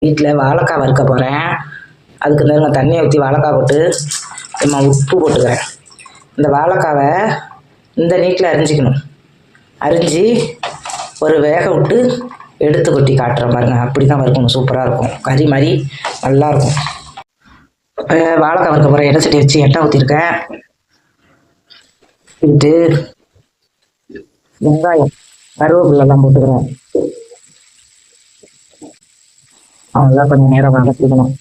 வீட்டில் வாழைக்காய் வறுக்க போகிறேன். அதுக்கு இந்த தண்ணியை ஊற்றி வாழைக்காய் போட்டு நம்ம உப்பு போட்டுக்கிறேன். இந்த வாழைக்காவை இந்த நீட்டில் அரிஞ்சிக்கணும். அரிஞ்சு ஒரு வேக விட்டு எடுத்து கொட்டி காட்டுறேன் பாருங்க. அப்படி தான் வறுக்கணும். சூப்பராக இருக்கும். கறி மாதிரி நல்லாயிருக்கும். வாழைக்காய் வறுக்க போகிறேன். எண்ணெய் சட்டி வச்சு எண்ணெய் ஊற்றிருக்கேன். விட்டு வெங்காயம் கருவேப்பிலெல்லாம் போட்டுக்கிறேன். அவ்வளோதான். கொஞ்சம் நேரம் வதக்கிக்கணும்.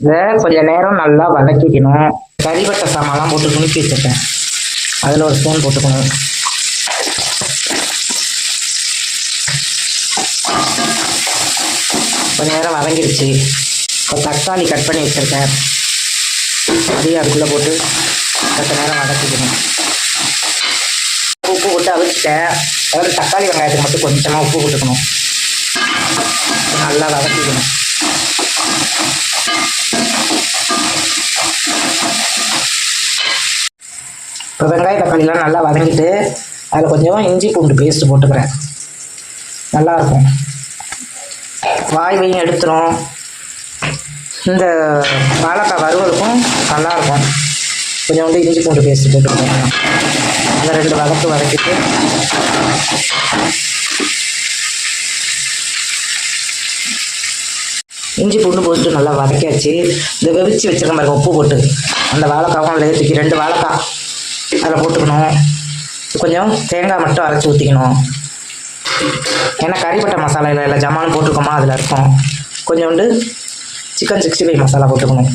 இதை கொஞ்சம் நேரம் நல்லா வதக்கிக்கணும். கறிவட்டை சாமான்லாம் போட்டு நுணுக்கி வச்சுருக்கேன். அதில் ஒரு ஸ்பூன் போட்டுக்கணும். கொஞ்சம் நேரம் வதங்கிடுச்சு. ஒரு தக்காளி கட் பண்ணி வச்சுருக்கேன். அதையும் அதுக்குள்ளே போட்டு கொஞ்ச நேரம் வதக்கிக்கணும். உப்பு போட்டு அவிச்சிட்டேன். அதாவது தக்காளி வெங்காயத்துக்கு மட்டும் கொஞ்சமாக உப்பு போட்டுக்கணும். நல்லா வதக்கிக்கணும். இப்போ வெங்காய தக்காளிலாம் நல்லா வதங்கிட்டு அதில் கொஞ்சம் இஞ்சி பூண்டு பேஸ்ட்டு போட்டுக்கிறேன். நல்லாயிருக்கும். வாய்வையும் எடுத்துரும். இந்த வாழைக்காய் வறுவலுக்கும் நல்லாயிருக்கும். கொஞ்சம் இஞ்சி பூண்டு பேஸ்ட்டு போட்டுக்கிறேன். அந்த 2 வதக்கிட்டு இஞ்சி பூண்டு போட்டு நல்லா வதக்கியாச்சு. இந்த வெவிச்சு வச்சுருக்க பாருங்க உப்பு போட்டு அந்த வாழைக்காவும் அதில் ஏற்றிக்கி 2 வாழைக்காய் அதில் போட்டுக்கணும். கொஞ்சம் தேங்காய் மட்டும் அரைச்சி ஊற்றிக்கணும். ஏன்னா கறிப்பட்டை மசாலாவில் எல்லா ஜமானும் போட்டிருக்கோமா அதில் இருக்கும். கொஞ்சோண்டு சிக்கன் 65 மசாலா போட்டுக்கணும்.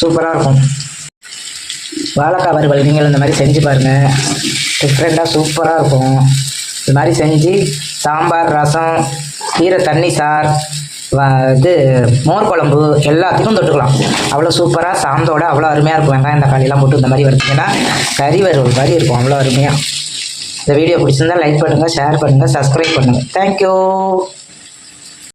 சூப்பராக இருக்கும். வாழைக்காய் வறுவல் நீங்கள் இந்த மாதிரி செஞ்சு பாருங்கள். டிஃப்ரெண்ட்டாக சூப்பராக இருக்கும். இது மாதிரி செஞ்சு சாம்பார், ரசம், கீரை தண்ணி சார், இது மோர் குழம்பு எல்லாத்துக்கும் தொட்டுக்கலாம். அவ்வளோ சூப்பராக சாந்தோட அவ்வளோ அருமையாக இருக்கும். வெங்காயம் தக்காளிலாம் போட்டு இந்த மாதிரி வறுத்தீங்கன்னா கறி வறுவல் மாதிரி இருக்கும். அவ்வளோ அருமையாக. இந்த வீடியோ பிடிச்சிருந்தால் லைக் பண்ணுங்கள், ஷேர் பண்ணுங்கள், சப்ஸ்கிரைப் பண்ணுங்கள். தேங்க்யூ.